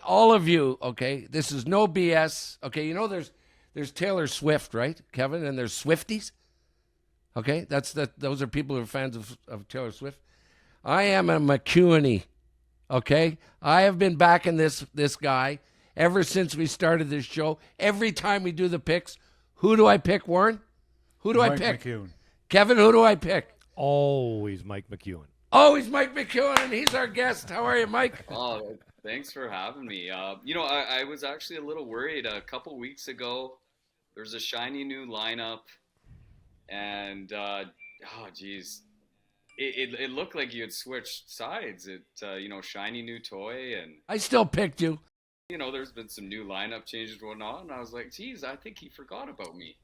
all of you, okay, this is no BS. Okay, you know there's Taylor Swift, right, Kevin? And there's Swifties. Okay, those are people who are fans of Taylor Swift. I am a McEwen. Okay, I have been backing this guy ever since we started this show. Every time we do the picks, who do I pick, Warren? Who do I Mike pick? McEwen. Kevin, who do I pick? Always Mike McEwen. Oh, he's Mike McEwen, and he's our guest. How are you, Mike? Oh, thanks for having me. I was actually a little worried a couple weeks ago. There's a shiny new lineup, and oh, geez, it looked like you had switched sides. Shiny new toy, and I still picked you. there's been some new lineup changes and whatnot. And I was like, geez, I think he forgot about me.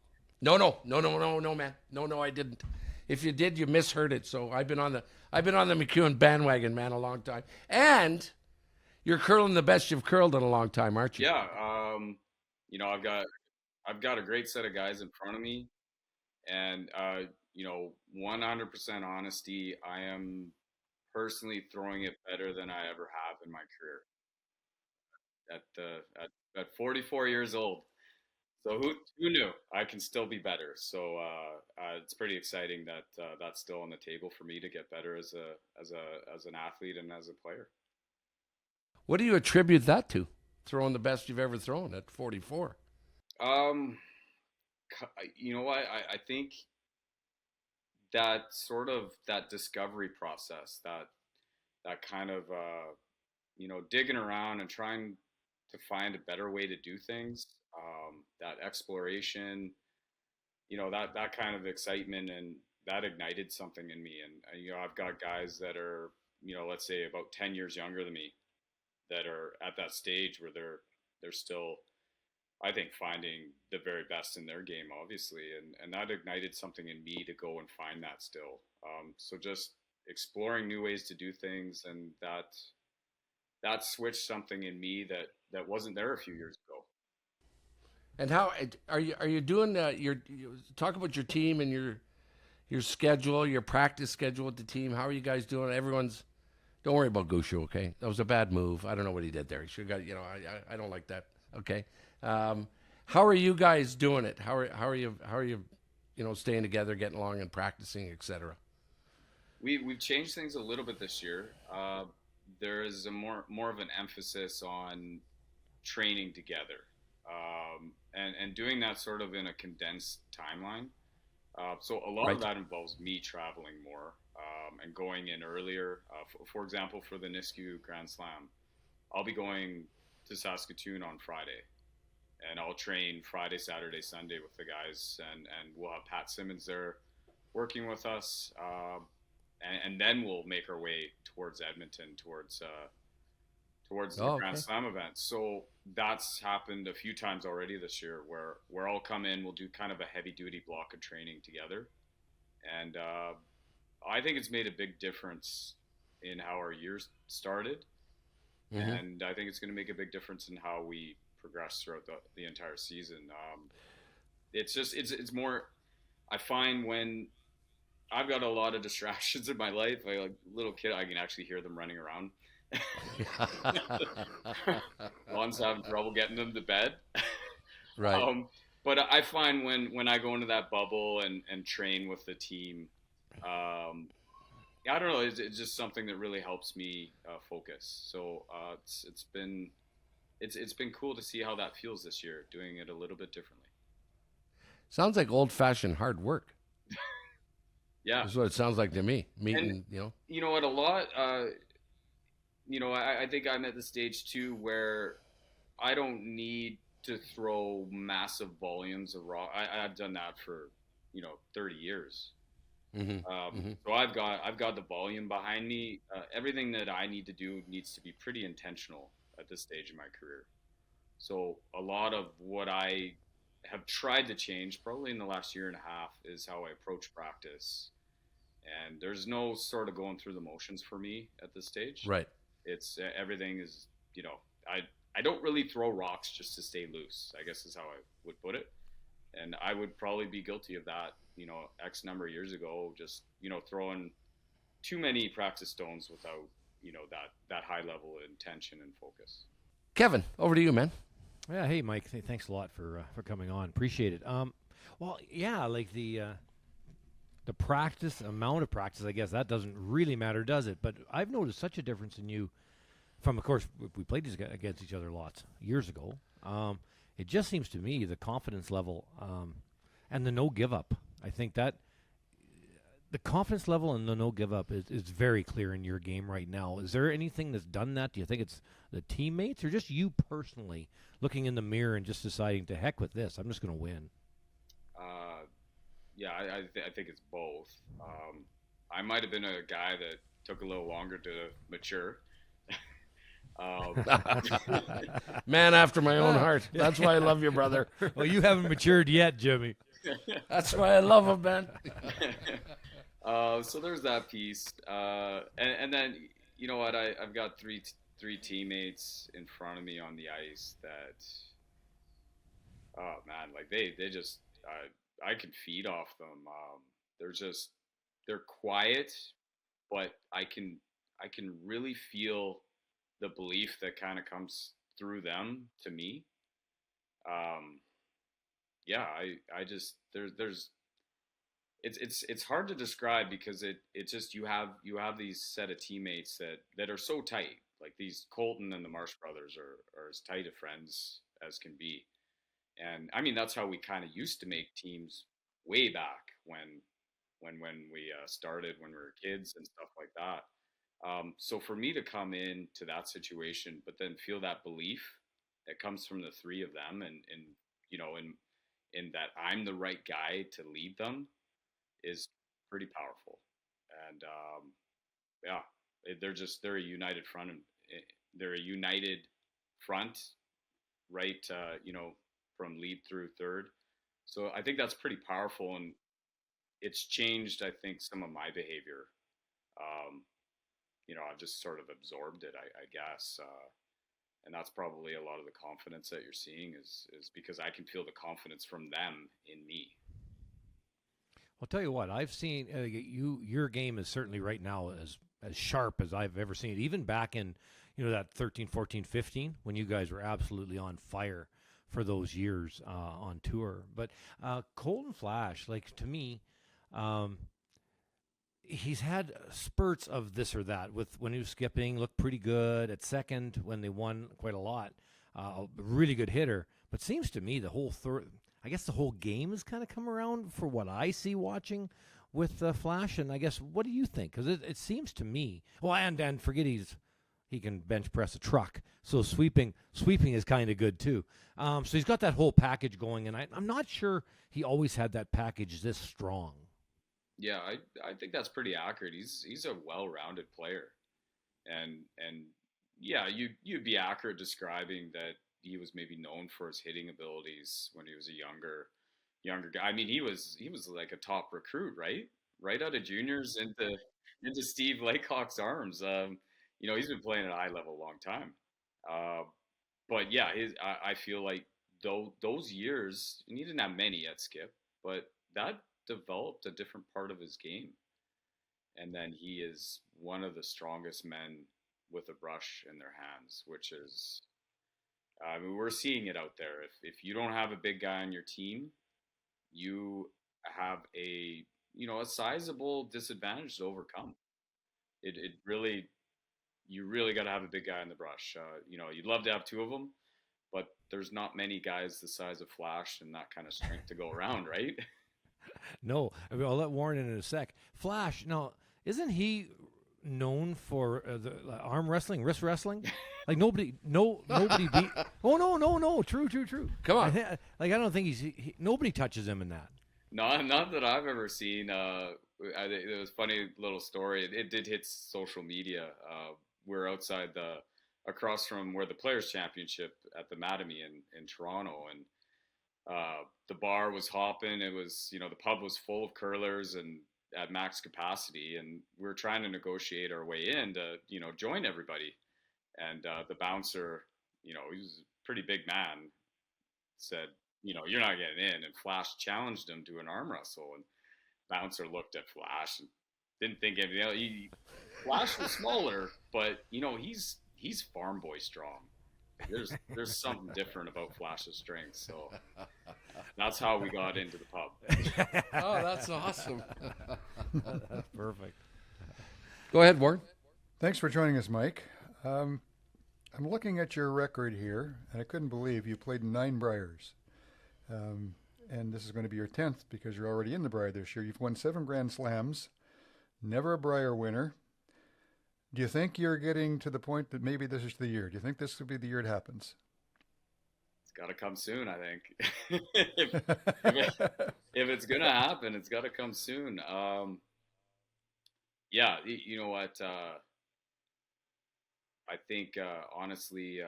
No, man. No, I didn't. If you did, you misheard it. So I've been on the McEwen bandwagon, man, a long time. And you're curling the best you've curled in a long time, aren't you? Yeah. I've got a great set of guys in front of me, and 100% honesty, I am personally throwing it better than I ever have in my career at 44 years old. So who knew I can still be better? So it's pretty exciting that that's still on the table for me to get better as an athlete and as a player. What do you attribute that to? Throwing the best you've ever thrown at 44. Um, you know what? I think that sort of that discovery process, that kind of digging around and trying to find a better way to do things, that exploration, that kind of excitement, and that ignited something in me. And I've got guys that are let's say about 10 years younger than me that are at that stage where they're still, I think, finding the very best in their game, obviously, and that ignited something in me to go and find that still. So just exploring new ways to do things, and that switched something in me that wasn't there a few years ago. And how are you doing? You talk about your team and your schedule, your practice schedule with the team. How are you guys doing? Everyone's. Don't worry about Gushu, okay? That was a bad move. I don't know what he did there. He should have got. I don't like that. Okay. How are you guys doing it? How are you staying together, getting along, and practicing, etc. We've changed things a little bit this year. There is a more of an emphasis on training together, and doing that sort of in a condensed timeline. So a lot of that involves me traveling more, and going in earlier. For example, for the Nisku Grand Slam, I'll be going to Saskatchewan on Friday, and I'll train Friday, Saturday, Sunday with the guys, and we'll have Pat Simmons there working with us, and then we'll make our way towards Edmonton, towards the Grand Slam event. So that's happened a few times already this year, where I'll come in, we'll do kind of a heavy duty block of training together, and I think it's made a big difference in how our years started, and I think it's going to make a big difference in how we progress throughout the entire season. It's more. I find when I've got a lot of distractions in my life, like a little kid, I can actually hear them running around. One's having trouble getting them to bed. Right. But I find when I go into that bubble and train with the team, I don't know, it's just something that really helps me focus. So it's been cool to see how that feels this year, doing it a little bit differently. Sounds like old-fashioned hard work. Yeah, that's what it sounds like to me. And, you know what? A lot. I think I'm at the stage too where I don't need to throw massive volumes of rock. I've done that for 30 years. So I've got the volume behind me. Everything that I need to do needs to be pretty intentional at this stage in my career. So a lot of what I have tried to change probably in the last year and a half is how I approach practice. And there's no sort of going through the motions for me at this stage. Right. It's everything is, I don't really throw rocks just to stay loose, I guess is how I would put it. And I would probably be guilty of that, X number of years ago, just, throwing too many practice stones without, that high level of intention and focus. Kevin, over to you, man. Yeah, hey Mike, thanks a lot for coming on. Appreciate it. Well, yeah, like the practice amount of practice, I guess that doesn't really matter, does it? But I've noticed such a difference in you. From, of course, we played against each other lots years ago. It just seems to me the confidence level and the no give up. I think that the confidence level and the no give up is very clear in your game right now. Is there anything that's done that? Do you think it's the teammates or just you personally looking in the mirror and just deciding to heck with this? I'm just going to win. Yeah, I think it's both. I might have been a guy that took a little longer to mature. Man after my own heart. That's why I love you, brother. Well, you haven't matured yet, Jimmy. That's why I love him, man. So there's that piece, and then you know what? I've got three teammates in front of me on the ice that, oh man, like they just I can feed off them. They're quiet, but I can really feel the belief that kind of comes through them to me. Yeah, I just there's it's hard to describe because it's just you have these set of teammates that are so tight. Like these Colton and the Marsh brothers are as tight of friends as can be. And I mean that's how we kind of used to make teams way back when we started when we were kids and stuff like that. So for me to come in to that situation, but then feel that belief that comes from the three of them, and you know, in that I'm the right guy to lead them, is pretty powerful. And yeah, they're a united front, and they're a united front, right? You know, from lead through third. So I think that's pretty powerful, and it's changed. I think some of my behavior. Um, you know, I've just sort of absorbed it, I guess. And that's probably a lot of the confidence that you're seeing is because I can feel the confidence from them in me. I'll tell you what, I've seen your game is certainly right now as sharp as I've ever seen it. Even back in, that 13, 14, 15, when you guys were absolutely on fire for those years on tour. But Colton Flash, like to me, he's had spurts of this or that. With when he was skipping, looked pretty good at second when they won quite a lot. A really good hitter, but seems to me the whole I guess the whole game has kind of come around for what I see watching with Flash. And I guess what do you think? Because it seems to me. Well, and forget he can bench press a truck, so sweeping is kind of good too. So he's got that whole package going, and I'm not sure he always had that package this strong. Yeah, I think that's pretty accurate. He's a well-rounded player, and yeah, you'd be accurate describing that he was maybe known for his hitting abilities when he was a younger guy. I mean, he was like a top recruit, right out of juniors into Steve Laycock's arms. He's been playing at a high level a long time. But yeah, I feel like those years, and he didn't have many at Skip, but that developed a different part of his game. And then he is one of the strongest men with a brush in their hands, which is, I mean, we're seeing it out there. If you don't have a big guy on your team, you have a sizable disadvantage to overcome. It really, you really got to have a big guy in the brush. You'd love to have two of them, but there's not many guys the size of Flash and that kind of strength to go around, right? No, I mean, I'll let Warren in a sec. Flash, now, isn't he known for the arm wrestling, wrist wrestling? Like nobody beat. Oh no, true. Come on, I don't think nobody touches him in that. No, not that I've ever seen. It was a funny little story. It did hit social media. We're outside across from where the Players Championship at the Mattamy in Toronto, and the bar was hopping. It was, the pub was full of curlers and at max capacity, and we were trying to negotiate our way in to, join everybody. And the bouncer, he was a pretty big man, said, you're not getting in. And Flash challenged him to an arm wrestle, and bouncer looked at Flash and didn't think anything else. Flash was smaller, but he's farm boy strong. there's something different about Flash's strength. So that's how we got into the pub. Oh, that's awesome. That's perfect. Go ahead, Warren. Thanks for joining us, Mike. I'm looking at your record here, and I couldn't believe you played in 9 Briers. And this is going to be your 10th because you're already in the Brier this year. You've won 7 Grand Slams, never a Brier winner. Do you think you're getting to the point that maybe this is the year? Do you think this could be the year it happens? It's got to come soon, I think. If it's gonna happen, it's got to come soon. Yeah, you know what? I think honestly,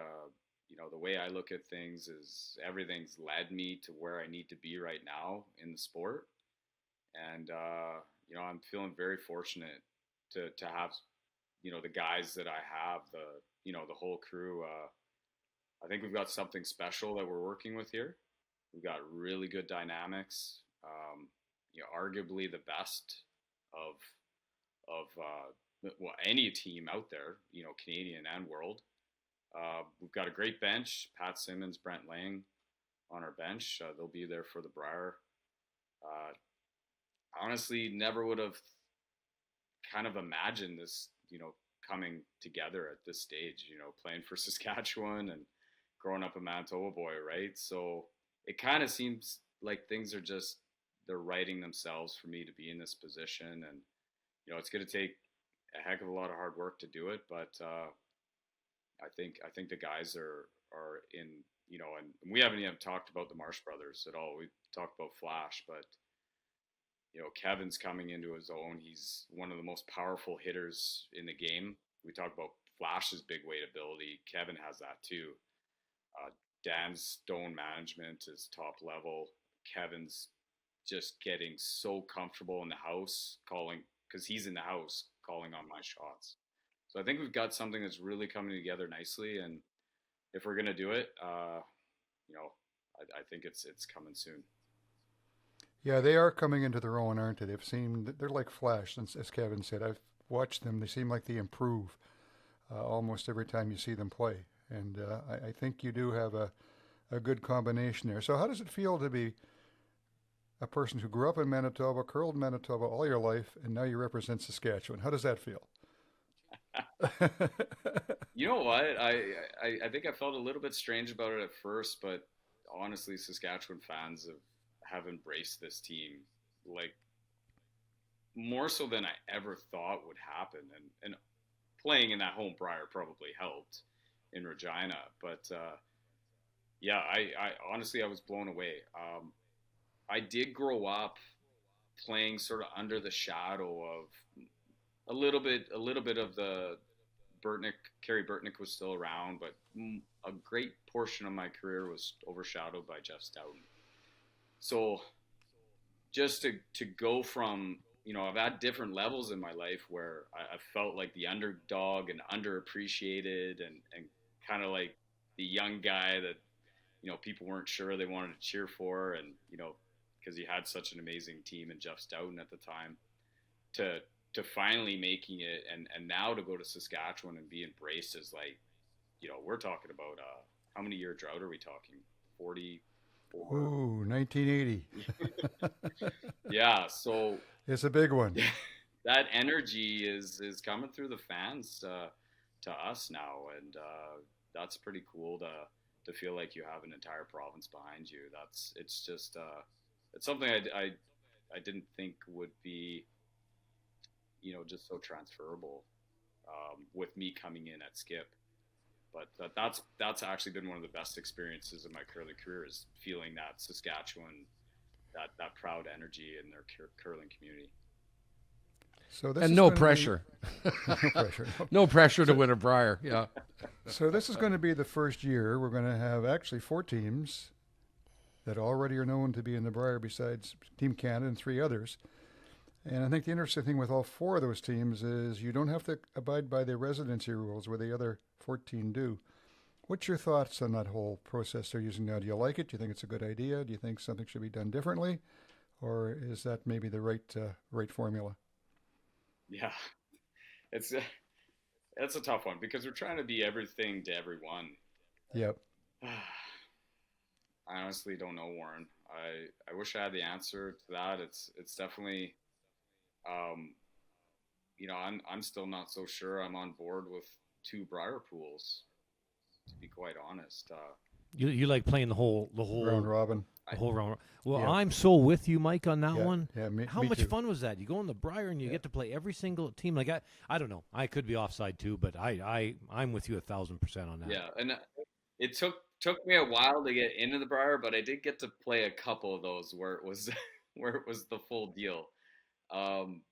the way I look at things is everything's led me to where I need to be right now in the sport, and I'm feeling very fortunate to have the guys that I have, the whole crew. I think we've got something special that we're working with here. We've got really good dynamics. Arguably the best of any team out there, Canadian and world. We've got a great bench. Pat Simmons, Brent Lang on our bench. They'll be there for the Brier. Honestly, never would have kind of imagined this, coming together at this stage, playing for Saskatchewan and growing up a Manitoba boy, right? So it kind of seems like things are they're writing themselves for me to be in this position. And, it's going to take a heck of a lot of hard work to do it. But I think the guys are in, and we haven't even talked about the Marsh brothers at all. We've talked about Flash, but Kevin's coming into his own. He's one of the most powerful hitters in the game. We talk about Flash's big weight ability. Kevin has that too. Dan's stone management is top level. Kevin's just getting so comfortable in the house because he's in the house calling on my shots. So I think we've got something that's really coming together nicely. And if we're going to do it, I think it's coming soon. Yeah, they are coming into their own, aren't they? They're like Flash, as Kevin said. I've watched them. They seem like they improve almost every time you see them play. And I think you do have a good combination there. So how does it feel to be a person who grew up in Manitoba, curled in Manitoba all your life, and now you represent Saskatchewan? How does that feel? You know what? I think I felt a little bit strange about it at first, but honestly, Saskatchewan fans have embraced this team like more so than I ever thought would happen. And playing in that home Brier probably helped in Regina, but yeah, I honestly I was blown away. I did grow up playing sort of under the shadow of a little bit of the Kerry Burtnick was still around, but a great portion of my career was overshadowed by Jeff Stoughton. So just to go from, I've had different levels in my life where I felt like the underdog and underappreciated and kind of like the young guy that, people weren't sure they wanted to cheer for. And, because you had such an amazing team in Jeff Stoughton at the time, to finally making it and now to go to Saskatchewan and be embraced as like, we're talking about how many year drought are we talking? 44. Ooh, 1980. Yeah, so it's a big one. That energy is coming through the fans to us now, and that's pretty cool to feel like you have an entire province behind you. It's something I didn't think would be just so transferable with me coming in at skip. But that's actually been one of the best experiences of my curling career, is feeling that Saskatchewan, that proud energy in their curling community. So this and is no gonna pressure. No pressure. No pressure to win a Brier. Yeah. So this is going to be the first year we're going to have actually 4 teams that already are known to be in the Brier besides Team Canada and 3 others. And I think the interesting thing with all 4 of those teams is you don't have to abide by the residency rules where the other 14 do. What's your thoughts on that whole process they're using now? Do you like it? Do you think it's a good idea? Do you think something should be done differently? Or is that maybe the right formula? Yeah, it's a tough one because we're trying to be everything to everyone. Yep. I honestly don't know, Warren. I wish I had the answer to that. It's definitely, um, I'm still not so sure I'm on board with two Brier pools, to be quite honest. You like playing the whole Round robin. the whole round. Well, Yeah. I'm so with you, Mike, on that Yeah. one. Yeah. How Me much too. fun was that? You go in the Brier and you get to play every single team. Like I don't know. I could be offside too, but I'm with you 1,000% on that. Yeah, and it took me a while to get into the Brier, but I did get to play a couple of those where it was where it was the full deal. Um,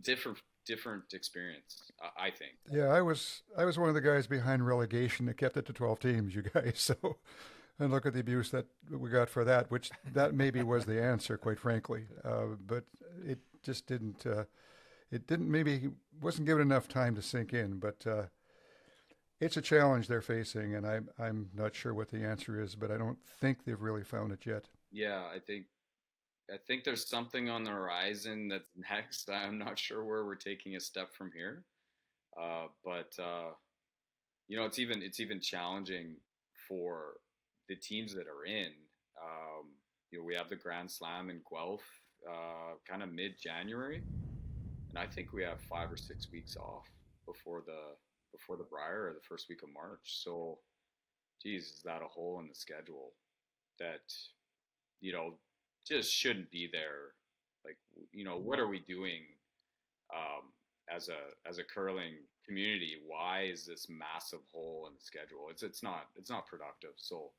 different experience, I think. Yeah, I was one of the guys behind relegation that kept it to 12 teams, you guys. So, and look at the abuse that we got for that, which that maybe was the answer, quite frankly. But it just didn't. It didn't. Maybe wasn't given enough time to sink in. But it's a challenge they're facing, and I'm not sure what the answer is, but I don't think they've really found it yet. Yeah, I think there's something on the horizon that's next. I'm not sure where we're taking a step from here, but it's even challenging for the teams that are in. We have the Grand Slam in Guelph, kind of mid-January, and I think we have 5 or 6 weeks off before the Brier or the first week of March. So, geez, is that a hole in the schedule that you know just shouldn't be there? Like, what are we doing as a curling community? Why is this massive hole in the schedule? It's not productive. So,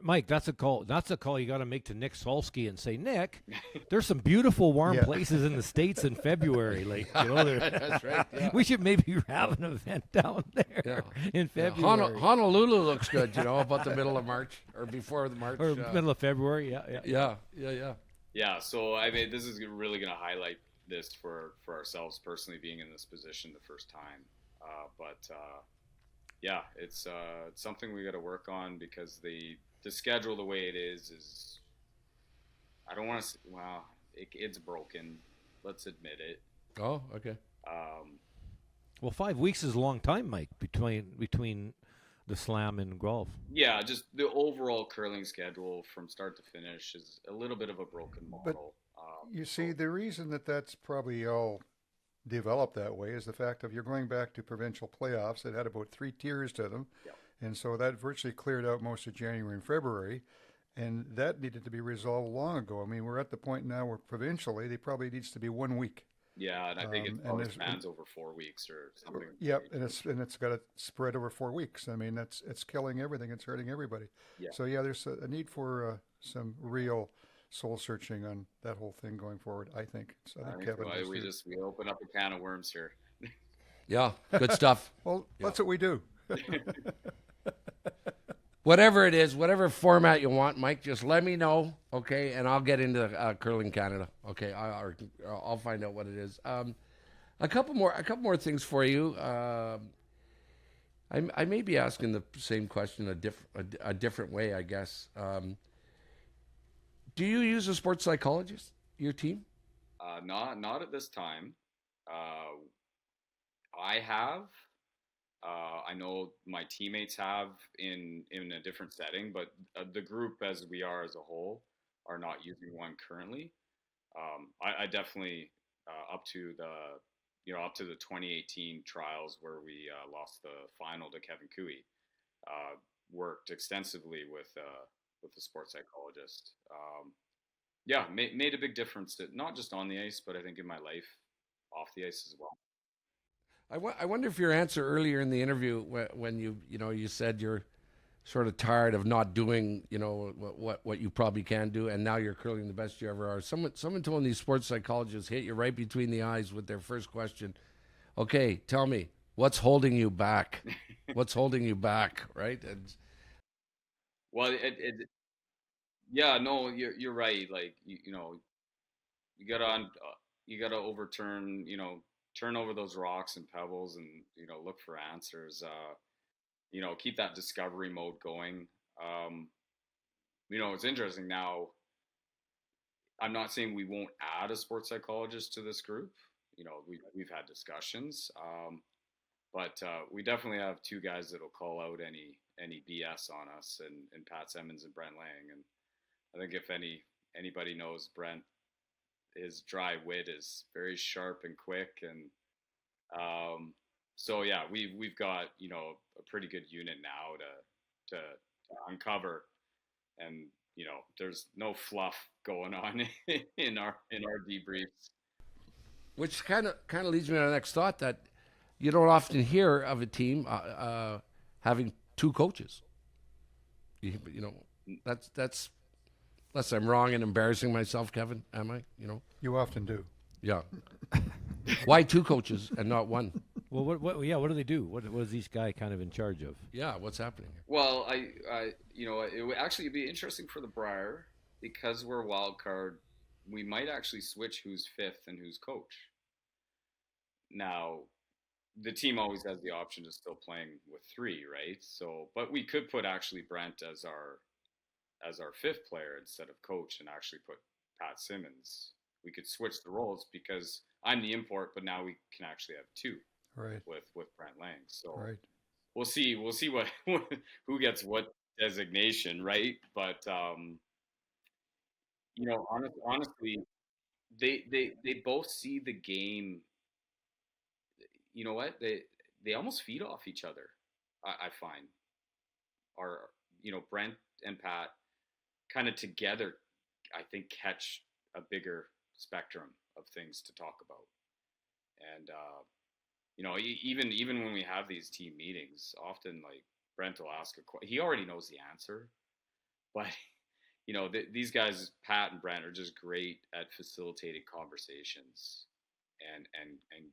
Mike, that's a call. That's a call you got to make to Nick Solsky and say, Nick, there's some beautiful warm Yeah. places in the States in February. Like, there- That's right. Yeah. we should maybe have an event down there Yeah. in Yeah, February Honolulu looks good, about the middle of March or before the March. or middle of February. Yeah. Yeah. yeah. So, I mean, this is really going to highlight this for ourselves personally, being in this position the first time. But yeah, it's something we got to work on, because the schedule the way it is I don't want to. Well, it's broken. Let's admit it. Oh, okay. Well, 5 weeks is a long time, Mike, between the Slam and golf. Yeah, just the overall curling schedule from start to finish is a little bit of a broken model. You see, the reason that that's probably all developed that way is the fact of you're going back to provincial playoffs that had about 3 tiers to them. Yep. And so that virtually cleared out most of January and February. And that needed to be resolved long ago. I mean, we're at the point now where provincially, they probably needs to be 1 week. Yeah, and I think it and probably there's- spans over 4 weeks or something. Yep, and it's got to spread over 4 weeks. I mean, it's killing everything. It's hurting everybody. Yeah. So yeah, there's a need for some real soul searching on that whole thing going forward. I think. So I think Kevin. Well, does too. we open up a can of worms here. Yeah, good stuff. Well, that's what we do. Whatever it is, whatever format you want, Mike, just let me know, okay? And I'll get into Curling Canada, okay? I'll find out what it is. A couple more things for you. I may be asking the same question a different way, I guess. Do you use a sports psychologist, your team? Not at this time. I have. I know my teammates have in a different setting, but the group as we are as a whole are not using one currently. I definitely up to the 2018 trials where we lost the final to Kevin Cooey, worked extensively with the sports psychologist. Yeah, made a big difference, not just on the ice, but I think in my life off the ice as well. I wonder if your answer earlier in the interview, when you said you're sort of tired of not doing what you probably can do, and now you're curling the best you ever are. Someone told these sports psychologists hit you right between the eyes with their first question. Okay, tell me, what's holding you back? What's holding you back? Right? Well, yeah, no, you're right. Like you gotta overturn, turn over those rocks and pebbles, and look for answers. Keep that discovery mode going. It's interesting now. I'm not saying we won't add a sports psychologist to this group. We've had discussions, but we definitely have 2 guys that'll call out any BS on us and Pat Simmons and Brent Lang. And I think if anybody knows Brent, his dry wit is very sharp and quick. And so yeah, we've got a pretty good unit now to uncover, and there's no fluff going on in our debriefs. Which kind of leads me to the next thought that you don't often hear of a team having two coaches. That's unless I'm wrong and embarrassing myself, Kevin. Am I? You often do. Yeah. Why two coaches and not one? Well, what do they do? What is each guy kind of in charge of? Yeah, what's happening here? Well, it would actually be interesting for the Brier because we're a wild card. We might actually switch who's fifth and who's coach. Now, the team always has the option of still playing with three, right? So, but we could put actually Brent as our fifth player instead of coach, and actually put Pat Simmons. We could switch the roles because I'm the import, but now we can actually have two, right, with Brent Lang. So right. We'll see what who gets what designation, right? But honestly, they both see the game. You know what? They almost feed off each other. I find, our Brent and Pat kind of together, I think, catch a bigger spectrum of things to talk about. And even when we have these team meetings, often like Brent will ask a question. He already knows the answer, but these guys, Pat and Brent, are just great at facilitating conversations and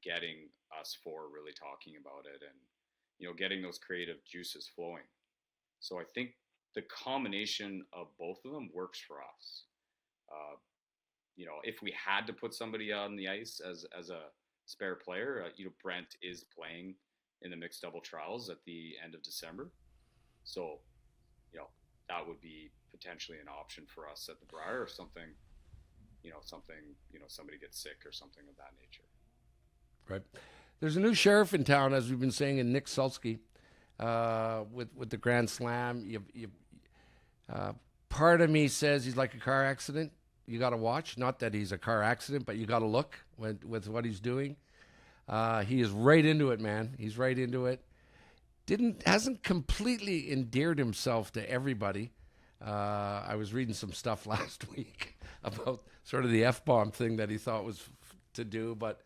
getting us four really talking about it, and getting those creative juices flowing. So I think the combination of both of them works for us. If we had to put somebody on the ice as a spare player, Brent is playing in the mixed double trials at the end of December, so that would be potentially an option for us at the Brier, or something. Somebody gets sick or something of that nature. Right. There's a new sheriff in town, as we've been saying, in Nick Sulsky, with the Grand Slam. Part of me says he's like a car accident. You got to watch. Not that he's a car accident, but you got to look with what he's doing. He is right into it, man. He's right into it. Hasn't completely endeared himself to everybody. I was reading some stuff last week about sort of the F-bomb thing that he thought was to do, but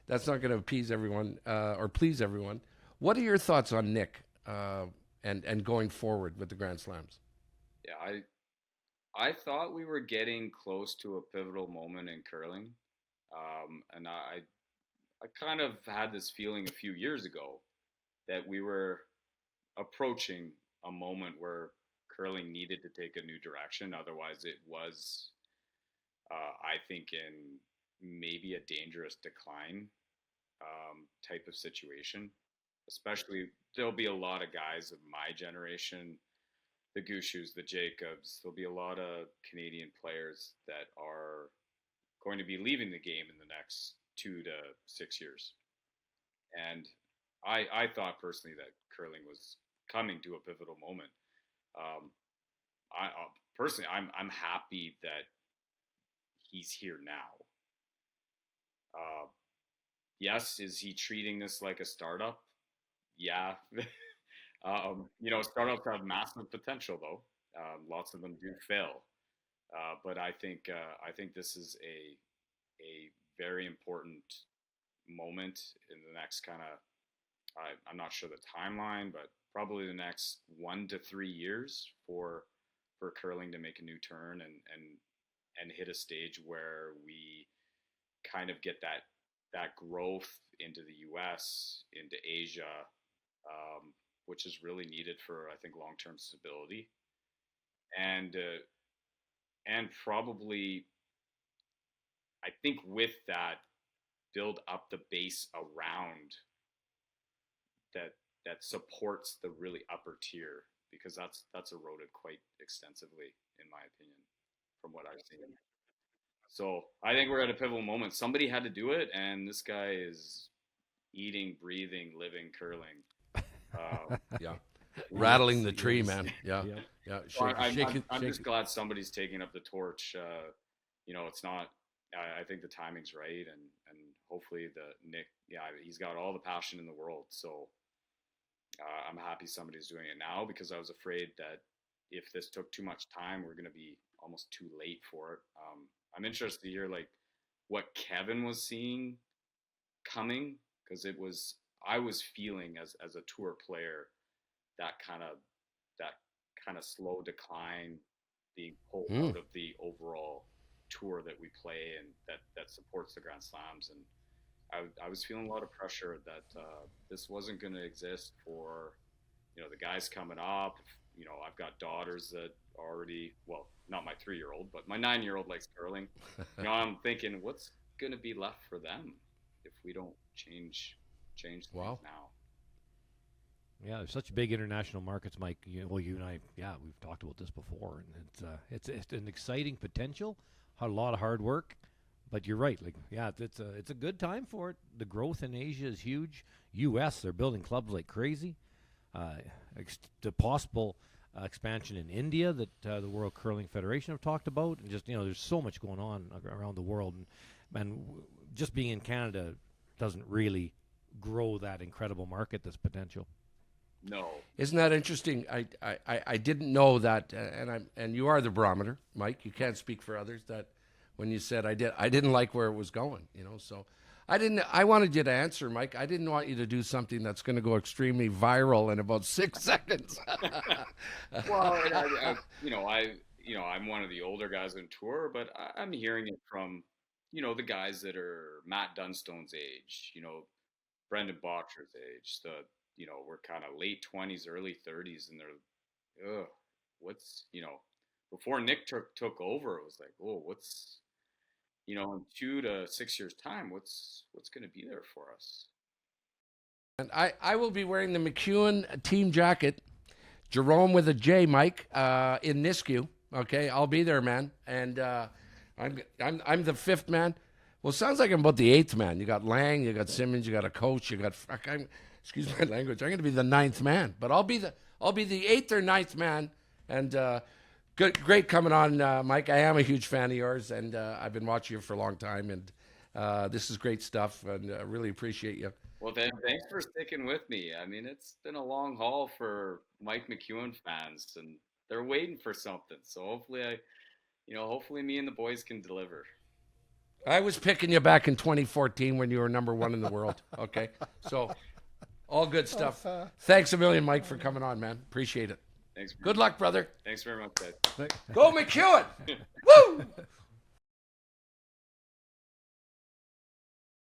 that's not going to appease everyone or please everyone. What are your thoughts on Nick and going forward with the Grand Slams? Yeah, I thought we were getting close to a pivotal moment in curling, and I kind of had this feeling a few years ago that we were approaching a moment where curling needed to take a new direction. Otherwise, it was, I think, in maybe a dangerous decline type of situation. Especially, there'll be a lot of guys of my generation, the Gushus, the Jacobs. There'll be a lot of Canadian players that are going to be leaving the game in the next 2 to 6 years. And I thought personally that curling was coming to a pivotal moment. Personally, I'm happy that he's here now. Yes, is he treating this like a startup? Yeah. Startups have massive potential, though. Lots of them do fail. But I think this is a very important moment in the next kind of, I'm not sure the timeline, but probably the next 1 to 3 years for curling to make a new turn and hit a stage where we kind of get that growth into the US, into Asia, which is really needed for, I think, long-term stability, and probably, I think, with that, build up the base around that supports the really upper tier, because that's eroded quite extensively, in my opinion, from what I've seen. So I think we're at a pivotal moment. Somebody had to do it, and this guy is eating, breathing, living curling. Yeah. Rattling the tree, yes. man. Yeah. Yep. Yeah. So Shake I'm it. just glad somebody's taking up the torch. It's not. I think the timing's right, and hopefully Nick, he's got all the passion in the world. So I'm happy somebody's doing it now, because I was afraid that if this took too much time, we're going to be almost too late for it. I'm interested to hear like what Kevin was seeing coming, because I was feeling as a tour player that kind of slow decline, being pulled out of the overall tour that we play and that supports the Grand Slams. And I was feeling a lot of pressure that this wasn't going to exist for, the guys coming up. I've got daughters that already, well, not my 3-year-old, but my 9-year-old likes curling. I'm thinking, what's going to be left for them if we don't change things now? Yeah, there's such big international markets, Mike. You and I, we've talked about this before, and it's an exciting potential, a lot of hard work, but you're right. Like, it's a good time for it. The growth in Asia is huge. U.S., they're building clubs like crazy. The possible expansion in India that the World Curling Federation have talked about, and just there's so much going on around the world, and just being in Canada doesn't really grow that incredible market, this potential. No. Isn't that interesting? I didn't know that, and you are the barometer, Mike. You can't speak for others. That when you said I didn't like where it was going, so I wanted you to answer, Mike. I didn't want you to do something that's going to go extremely viral in about 6 seconds. Well, I'm one of the older guys on tour, but I'm hearing it from, the guys that are Matt Dunstone's age, Brendan Bottcher's age, we're kind of late 20s, early 30s, and they're, what's, before Nick took over, it was like, what's, in 2 to 6 years' time, what's going to be there for us? And I will be wearing the McEwen team jacket, Jerome with a J, Mike, in Nisku. Okay, I'll be there, man. And I'm the 5th man. Well, it sounds like I'm about the 8th man. You got Lang, you got Simmons, you got a coach, you got excuse my language. I'm going to be the 9th man, but I'll be the 8th or 9th man. And great coming on, Mike. I am a huge fan of yours, and I've been watching you for a long time. And this is great stuff, and I really appreciate you. Well, thanks for sticking with me. I mean, it's been a long haul for Mike McEwen fans, and they're waiting for something. So hopefully me and the boys can deliver. I was picking you back in 2014 when you were number 1 in the world. Okay, so all good stuff. Thanks a million, Mike, for coming on, man. Appreciate it. Thanks. Good luck, brother. Thanks very much, guys. Go McEwen! Woo!